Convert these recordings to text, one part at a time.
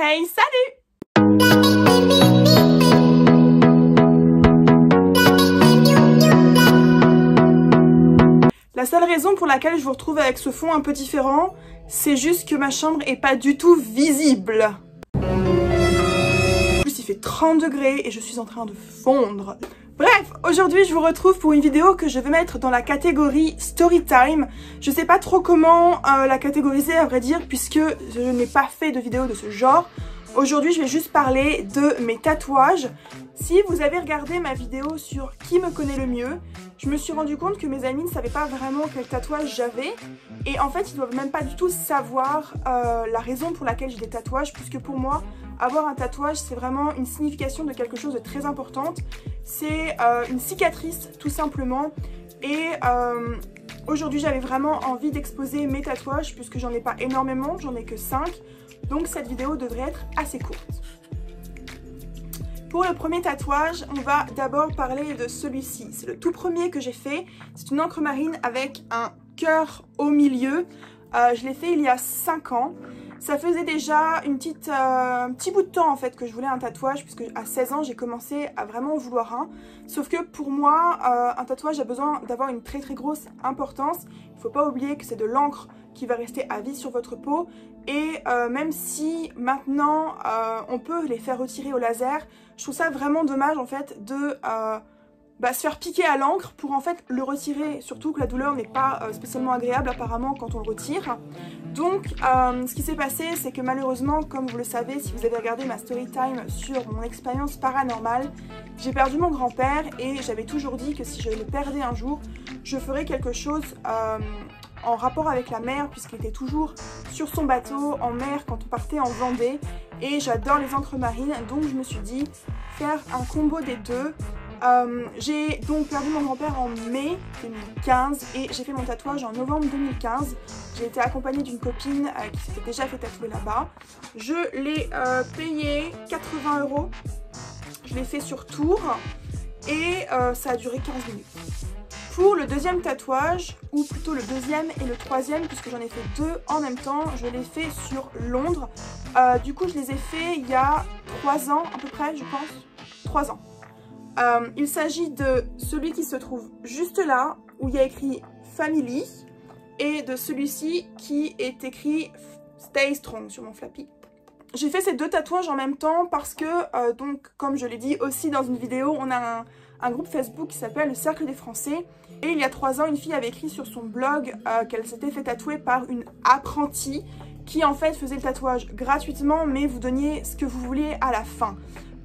Hey, salut! La seule raison pour laquelle je vous retrouve avec ce fond un peu différent, c'est juste que ma chambre est pas du tout visible. En plus, il fait 30 degrés et je suis en train de fondre. Bref, aujourd'hui je vous retrouve pour une vidéo que je vais mettre dans la catégorie Storytime. Je sais pas trop comment la catégoriser à vrai dire puisque je n'ai pas fait de vidéo de ce genre. Aujourd'hui je vais juste parler de mes tatouages. Si vous avez regardé ma vidéo sur qui me connaît le mieux, je me suis rendu compte que mes amis ne savaient pas vraiment quel tatouage j'avais. Et en fait ils doivent même pas du tout savoir la raison pour laquelle j'ai des tatouages, puisque pour moi avoir un tatouage c'est vraiment une signification de quelque chose de très importante. C'est une cicatrice tout simplement. Et aujourd'hui j'avais vraiment envie d'exposer mes tatouages puisque j'en ai pas énormément, j'en ai que 5. Donc cette vidéo devrait être assez courte. Pour le premier tatouage, on va d'abord parler de celui-ci. C'est le tout premier que j'ai fait. C'est une encre marine avec un cœur au milieu. Je l'ai fait il y a 5 ans. Ça faisait déjà un petit bout de temps en fait que je voulais un tatouage, puisque à 16 ans j'ai commencé à vraiment en vouloir un. Sauf que pour moi, un tatouage a besoin d'avoir une très grosse importance. Il ne faut pas oublier que c'est de l'encre qui va rester à vie sur votre peau. Et même si maintenant on peut les faire retirer au laser, je trouve ça vraiment dommage en fait de se faire piquer à l'encre pour en fait le retirer. Surtout que la douleur n'est pas spécialement agréable apparemment quand on le retire. Donc ce qui s'est passé, c'est que malheureusement, comme vous le savez si vous avez regardé ma story time sur mon expérience paranormale, j'ai perdu mon grand-père et j'avais toujours dit que si je le perdais un jour, je ferais quelque chose en rapport avec la mer, puisqu'il était toujours sur son bateau en mer quand on partait en Vendée. Et j'adore les encres marines, donc je me suis dit faire un combo des deux. J'ai donc perdu mon grand-père en mai 2015 et j'ai fait mon tatouage en novembre 2015. J'ai été accompagnée d'une copine qui s'était déjà fait tatouer là-bas. Je l'ai payé 80 €. Je l'ai fait sur Tours et ça a duré 15 minutes. Pour le deuxième tatouage, ou plutôt le deuxième et le troisième, puisque j'en ai fait 2 en même temps, je l'ai fait sur Londres. Du coup, je les ai fait il y a 3 ans à peu près, je pense. 3 ans. Il s'agit de celui qui se trouve juste là, où il y a écrit Family, et de celui-ci qui est écrit Stay Strong sur mon flappy. J'ai fait ces 2 tatouages en même temps parce que, donc, comme je l'ai dit aussi dans une vidéo, on a un groupe Facebook qui s'appelle le Cercle des Français. Et il y a 3 ans, une fille avait écrit sur son blog qu'elle s'était fait tatouer par une apprentie qui en fait faisait le tatouage gratuitement, mais vous donniez ce que vous vouliez à la fin.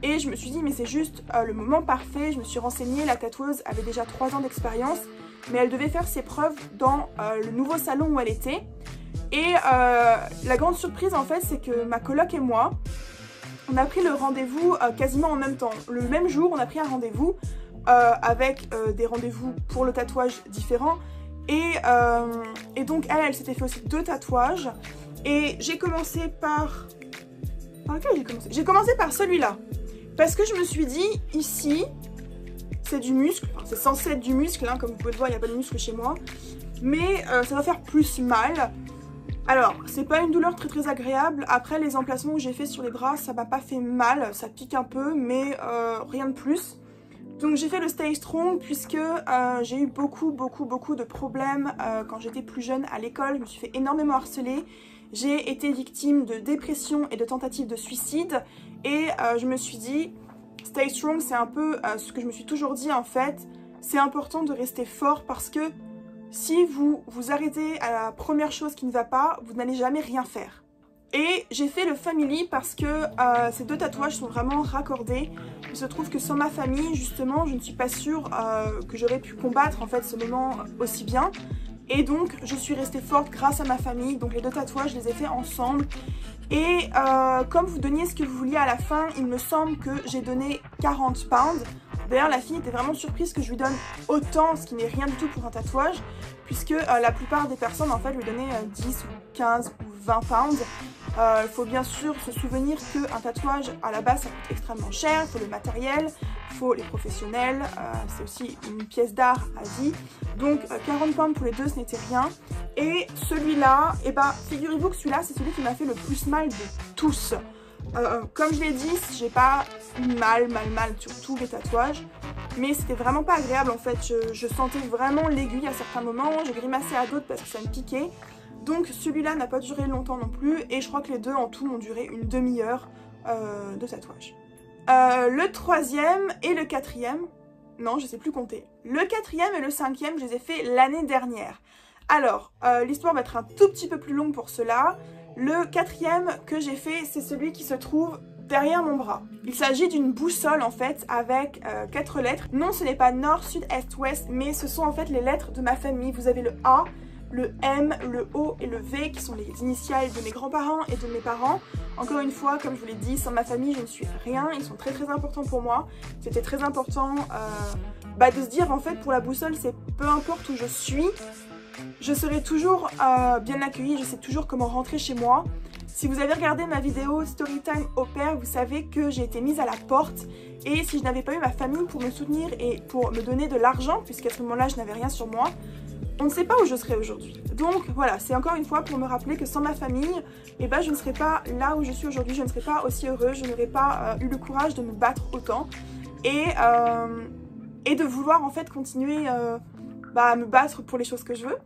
Et je me suis dit mais c'est juste le moment parfait. Je me suis renseignée, la tatoueuse avait déjà 3 ans d'expérience, mais elle devait faire ses preuves dans le nouveau salon où elle était. Et la grande surprise en fait, c'est que ma coloc et moi, on a pris le rendez-vous quasiment en même temps. Le même jour, on a pris un rendez-vous avec des rendez-vous pour le tatouage différents. Et donc elle s'était fait aussi 2 tatouages. Et j'ai commencé par... Par lequel j'ai commencé? J'ai commencé par celui-là. Parce que je me suis dit, ici, c'est du muscle. Enfin, c'est censé être du muscle, hein, comme vous pouvez le voir, il n'y a pas de muscle chez moi. Mais ça va faire plus mal. Alors, c'est pas une douleur très agréable. Après, les emplacements que j'ai fait sur les bras, ça m'a pas fait mal. Ça pique un peu, mais rien de plus. Donc j'ai fait le Stay Strong puisque j'ai eu beaucoup de problèmes quand j'étais plus jeune à l'école. Je me suis fait énormément harceler. J'ai été victime de dépression et de tentatives de suicide. Et je me suis dit, Stay Strong, c'est un peu ce que je me suis toujours dit en fait. C'est important de rester fort parce que si vous vous arrêtez à la première chose qui ne va pas, vous n'allez jamais rien faire. Et j'ai fait le Family parce que ces 2 tatouages sont vraiment raccordés. Il se trouve que sans ma famille, justement, je ne suis pas sûre que j'aurais pu combattre en fait ce moment aussi bien. Et donc, je suis restée forte grâce à ma famille. Donc les 2 tatouages, je les ai fait ensemble. Et comme vous donniez ce que vous vouliez à la fin, il me semble que j'ai donné 40 pounds. D'ailleurs, la fille était vraiment surprise que je lui donne autant, ce qui n'est rien du tout pour un tatouage, puisque la plupart des personnes en fait lui donnaient 10 ou 15 ou 20 pounds. Il faut bien sûr se souvenir qu'un tatouage à la base ça coûte extrêmement cher, il faut le matériel, il faut les professionnels, c'est aussi une pièce d'art à vie. Donc 40 pounds pour les 2 ce n'était rien. Et celui-là, et figurez-vous que celui-là c'est celui qui m'a fait le plus mal de tous. Comme je l'ai dit, j'ai pas eu mal sur tous les tatouages. Mais c'était vraiment pas agréable en fait, je sentais vraiment l'aiguille à certains moments, je grimaçais à d'autres parce que ça me piquait. Donc celui-là n'a pas duré longtemps non plus et je crois que les deux en tout m'ont duré une demi-heure de tatouage. Le troisième et le quatrième, non je sais plus compter, le quatrième et le cinquième je les ai fait l'année dernière. Alors l'histoire va être un tout petit peu plus longue pour cela. Le quatrième que j'ai fait c'est celui qui se trouve derrière mon bras. Il s'agit d'une boussole en fait avec 4 lettres. Non, ce n'est pas nord, sud, est, ouest, mais ce sont en fait les lettres de ma famille. Vous avez le A, le M, le O et le V qui sont les initiales de mes grands-parents et de mes parents. Encore une fois, comme je vous l'ai dit, sans ma famille, je ne suis rien. Ils sont très importants pour moi. C'était très important de se dire en fait pour la boussole, c'est peu importe où je suis, je serai toujours bien accueillie, je sais toujours comment rentrer chez moi. Si vous avez regardé ma vidéo Storytime au père, vous savez que j'ai été mise à la porte et si je n'avais pas eu ma famille pour me soutenir et pour me donner de l'argent, puisqu'à ce moment-là je n'avais rien sur moi, on ne sait pas où je serais aujourd'hui. Donc voilà, c'est encore une fois pour me rappeler que sans ma famille, je ne serais pas là où je suis aujourd'hui, je ne serais pas aussi heureuse, je n'aurais pas eu le courage de me battre autant et de vouloir en fait continuer à me battre pour les choses que je veux.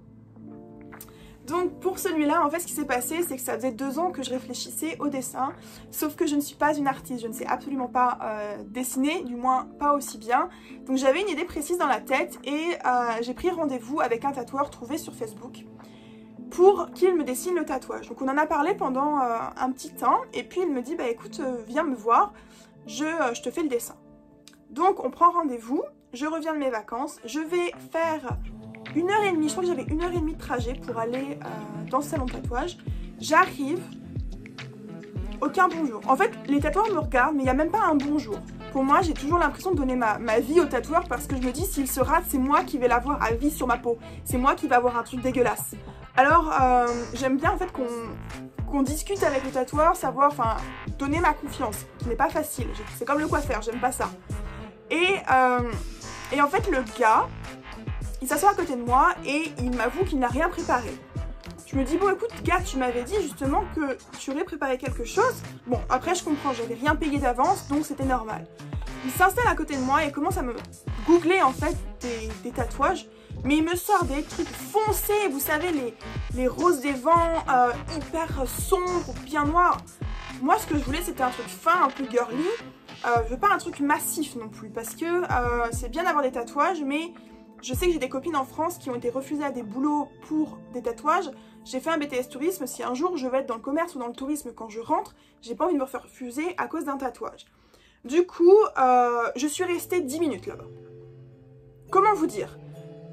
Donc pour celui-là, en fait ce qui s'est passé, c'est que ça faisait 2 ans que je réfléchissais au dessin, sauf que je ne suis pas une artiste, je ne sais absolument pas dessiner, du moins pas aussi bien. Donc j'avais une idée précise dans la tête et j'ai pris rendez-vous avec un tatoueur trouvé sur Facebook pour qu'il me dessine le tatouage. Donc on en a parlé pendant un petit temps et puis il me dit écoute viens me voir, je te fais le dessin. Donc on prend rendez-vous, je reviens de mes vacances, je vais faire 1h30, je crois que j'avais 1h30 de trajet pour aller dans ce salon de tatouage. J'arrive, aucun bonjour. En fait, les tatoueurs me regardent, mais il n'y a même pas un bonjour. Pour moi, j'ai toujours l'impression de donner ma vie au tatoueur parce que je me dis, s'il se rate, c'est moi qui vais l'avoir à vie sur ma peau. C'est moi qui vais avoir un truc dégueulasse. Alors, j'aime bien en fait qu'on discute avec le tatoueur, savoir, donner ma confiance, qui n'est pas facile. C'est comme le coiffeur, j'aime pas ça. Et en fait, le gars, il s'assoit à côté de moi et il m'avoue qu'il n'a rien préparé. Je me dis bon écoute gars, tu m'avais dit justement que tu aurais préparé quelque chose. Bon après je comprends, j'avais rien payé d'avance donc c'était normal. Il s'installe à côté de moi et commence à me googler en fait des tatouages. Mais il me sort des trucs foncés, vous savez les roses des vents, hyper sombres, bien noirs. Moi ce que je voulais c'était un truc fin, un peu girly. Je veux pas un truc massif non plus parce que c'est bien d'avoir des tatouages mais je sais que j'ai des copines en France qui ont été refusées à des boulots pour des tatouages. J'ai fait un BTS tourisme, si un jour je vais être dans le commerce ou dans le tourisme quand je rentre, j'ai pas envie de me faire refuser à cause d'un tatouage. Du coup, je suis restée 10 minutes là-bas. Comment vous dire?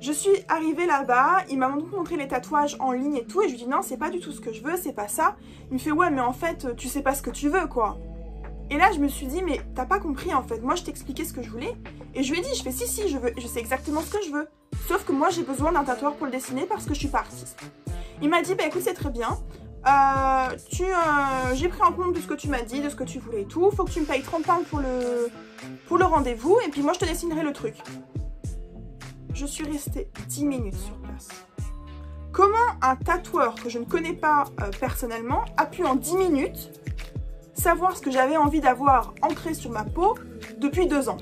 Je suis arrivée là-bas, il m'a montré les tatouages en ligne et tout, et je lui dis non, c'est pas du tout ce que je veux, c'est pas ça. Il me fait ouais, mais en fait, tu sais pas ce que tu veux quoi. Et là, je me suis dit, mais t'as pas compris en fait, moi je t'expliquais ce que je voulais. Et je lui ai dit, je fais si, je sais exactement ce que je veux. Sauf que moi j'ai besoin d'un tatoueur pour le dessiner parce que je suis pas artiste. Il m'a dit, écoute c'est très bien, j'ai pris en compte de ce que tu m'as dit, de ce que tu voulais et tout, faut que tu me payes 30 pounds pour le rendez-vous et puis moi je te dessinerai le truc. Je suis restée 10 minutes sur place. Comment un tatoueur que je ne connais pas personnellement a pu en 10 minutes savoir ce que j'avais envie d'avoir ancré sur ma peau depuis 2 ans.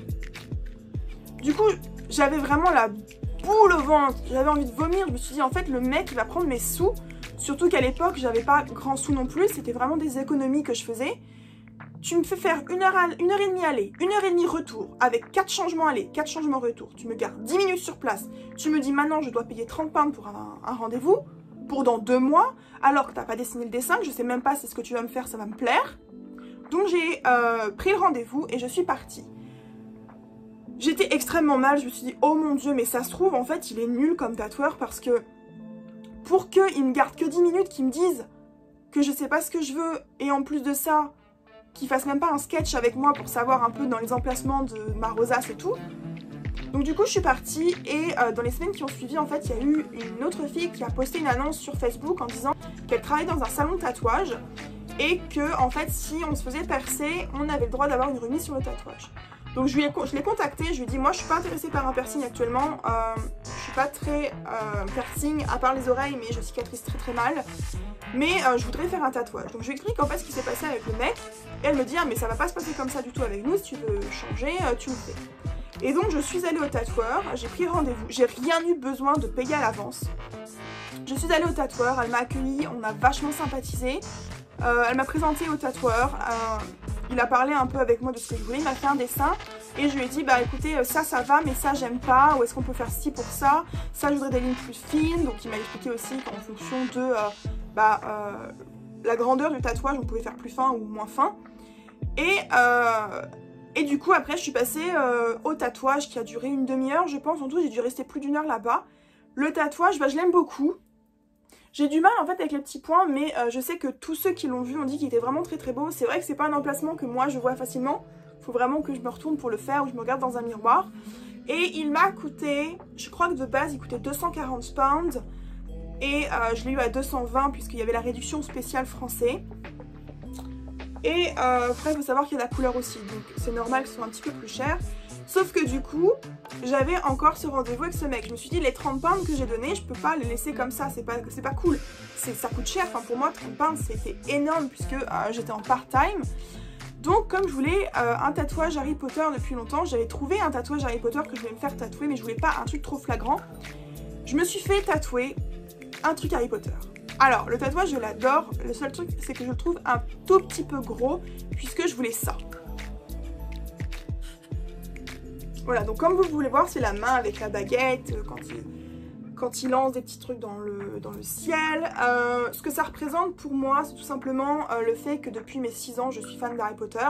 Du coup, j'avais vraiment la boule au ventre, j'avais envie de vomir. Je me suis dit, en fait, le mec, il va prendre mes sous. Surtout qu'à l'époque, j'avais pas grand sous non plus, c'était vraiment des économies que je faisais. Tu me fais faire 1h30 aller, 1h30 retour, avec 4 changements aller, 4 changements retour. Tu me gardes 10 minutes sur place. Tu me dis, maintenant, je dois payer 30 pounds pour un rendez-vous, pour dans 2 mois, alors que t'as pas dessiné le dessin, que je sais même pas si ce que tu vas me faire, ça va me plaire. Donc j'ai pris le rendez-vous et je suis partie. J'étais extrêmement mal, je me suis dit oh mon dieu mais ça se trouve en fait il est nul comme tatoueur parce que pour qu'il me garde que 10 minutes, qu'il me dise que je sais pas ce que je veux et en plus de ça qu'il fasse même pas un sketch avec moi pour savoir un peu dans les emplacements de ma rosace et tout. Donc du coup je suis partie et dans les semaines qui ont suivi en fait il y a eu une autre fille qui a posté une annonce sur Facebook en disant qu'elle travaillait dans un salon de tatouage et que en fait si on se faisait percer on avait le droit d'avoir une remise sur le tatouage. Donc je l'ai contacté, je lui ai dit moi je suis pas intéressée par un piercing actuellement, je suis pas très piercing à part les oreilles mais je cicatrise très mal, mais je voudrais faire un tatouage. Donc je lui explique en fait ce qui s'est passé avec le mec et elle me dit ah, mais ça va pas se passer comme ça du tout avec nous, si tu veux changer tu le fais. Et donc je suis allée au tatoueur, j'ai pris rendez-vous, j'ai rien eu besoin de payer à l'avance. Je suis allée au tatoueur, elle m'a accueillie, on a vachement sympathisé, elle m'a présenté au tatoueur. Il a parlé un peu avec moi de ce que je voulais, il m'a fait un dessin et je lui ai dit bah écoutez ça va mais ça j'aime pas, ou est-ce qu'on peut faire ci pour ça, ça je voudrais des lignes plus fines, donc il m'a expliqué aussi qu'en fonction de la grandeur du tatouage on pouvait faire plus fin ou moins fin et du coup après je suis passée au tatouage qui a duré une demi-heure je pense, en tout j'ai dû rester plus d'1 heure là-bas. Le tatouage je l'aime beaucoup. J'ai du mal en fait avec les petits points mais je sais que tous ceux qui l'ont vu ont dit qu'il était vraiment très beau. C'est vrai que c'est pas un emplacement que moi je vois facilement. Il faut vraiment que je me retourne pour le faire ou je me regarde dans un miroir. Et il m'a coûté, je crois que de base il coûtait 240 pounds. Et je l'ai eu à 220 puisqu'il y avait la réduction spéciale français. Et après il faut savoir qu'il y a la couleur aussi. Donc c'est normal que ce soit un petit peu plus cher. Sauf que du coup, j'avais encore ce rendez-vous avec ce mec. Je me suis dit, les 30 pounds que j'ai donnés, je peux pas les laisser comme ça, c'est pas cool. Ça coûte cher, enfin pour moi 30 pounds c'était énorme puisque j'étais en part-time. Donc comme je voulais un tatouage Harry Potter depuis longtemps, j'avais trouvé un tatouage Harry Potter que je voulais me faire tatouer, mais je voulais pas un truc trop flagrant. Je me suis fait tatouer un truc Harry Potter. Alors le tatouage je l'adore, le seul truc c'est que je le trouve un tout petit peu gros puisque je voulais ça. Voilà, donc comme vous pouvez voir, c'est la main avec la baguette, quand il lance des petits trucs dans le ciel. Ce que ça représente pour moi, c'est tout simplement le fait que depuis mes 6 ans, je suis fan d'Harry Potter.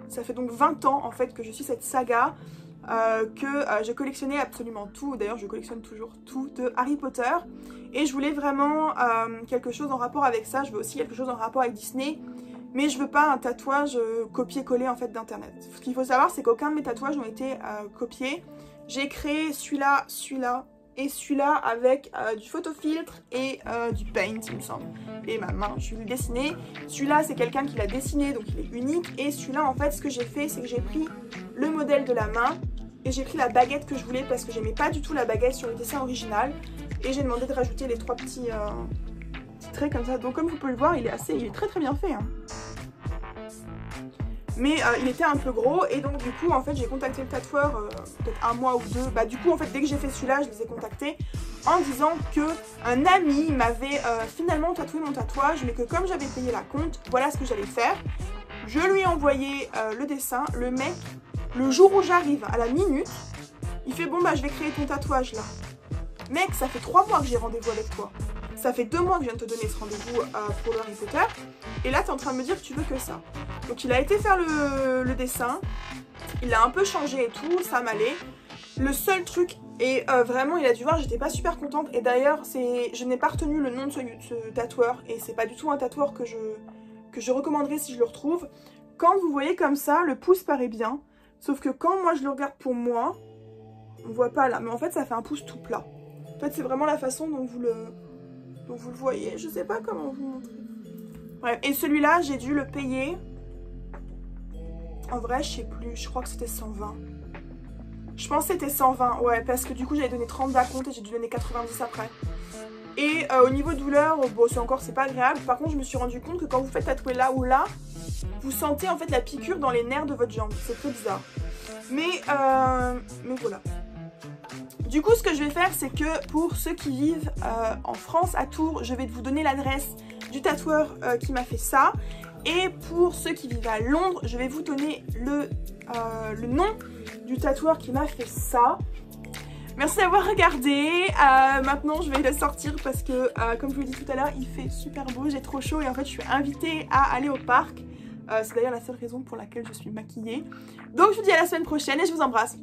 Ça fait donc 20 ans en fait que je suis cette saga, que je collectionnais absolument tout. D'ailleurs, je collectionne toujours tout de Harry Potter. Et je voulais vraiment quelque chose en rapport avec ça. Je veux aussi quelque chose en rapport avec Disney. Mais je veux pas un tatouage copié-collé en fait d'internet. Ce qu'il faut savoir c'est qu'aucun de mes tatouages n'ont été copiés. J'ai créé celui-là, celui-là et celui-là avec du photofiltre et du paint il me semble. Et ma main, je l'ai dessiné. Celui-là c'est quelqu'un qui l'a dessiné donc il est unique. Et celui-là en fait ce que j'ai fait c'est que j'ai pris le modèle de la main et j'ai pris la baguette que je voulais parce que j'aimais pas du tout la baguette sur le dessin original. Et j'ai demandé de rajouter les 3 petits traits comme ça. Donc comme vous pouvez le voir il est très bien fait hein. Mais il était un peu gros et donc du coup en fait j'ai contacté le tatoueur peut-être 1 mois ou 2. Bah du coup en fait dès que j'ai fait celui-là je les ai contactés en disant que un ami m'avait finalement tatoué mon tatouage mais que comme j'avais payé la compte, voilà ce que j'allais faire. Je lui ai envoyé le dessin, le mec, le jour où j'arrive à la minute, il fait bon bah je vais créer ton tatouage là. Mec ça fait 3 mois que j'ai rendez-vous avec toi. Ça fait 2 mois que je viens de te donner ce rendez-vous pour le Harry Potter. Et là, tu es en train de me dire que tu veux que ça. Donc il a été faire le dessin. Il a un peu changé et tout, ça m'allait. Le seul truc, et vraiment il a dû voir, j'étais pas super contente. Et d'ailleurs, je n'ai pas retenu le nom de ce tatoueur. Et c'est pas du tout un tatoueur que je recommanderais si je le retrouve. Quand vous voyez comme ça, le pouce paraît bien. Sauf que quand moi je le regarde pour moi, on voit pas là. Mais en fait, ça fait un pouce tout plat. En fait, c'est vraiment la façon dont vous le voyez, je sais pas comment vous montrer. Bref, et celui-là, j'ai dû le payer. En vrai, je sais plus, je crois que c'était 120. Je pense que c'était 120, ouais, parce que du coup, j'avais donné 30 d'acompte et j'ai dû donner 90 après. Et au niveau douleur, bon, c'est pas agréable. Par contre, je me suis rendu compte que quand vous faites tatouer là ou là, vous sentez en fait la piqûre dans les nerfs de votre jambe. C'est très bizarre. Mais voilà. Du coup, ce que je vais faire, c'est que pour ceux qui vivent en France, à Tours, je vais vous donner l'adresse du tatoueur qui m'a fait ça. Et pour ceux qui vivent à Londres, je vais vous donner le nom du tatoueur qui m'a fait ça. Merci d'avoir regardé. Maintenant, je vais le sortir parce que, comme je vous l'ai dit tout à l'heure, il fait super beau, j'ai trop chaud et en fait, je suis invitée à aller au parc. C'est d'ailleurs la seule raison pour laquelle je suis maquillée. Donc, je vous dis à la semaine prochaine et je vous embrasse.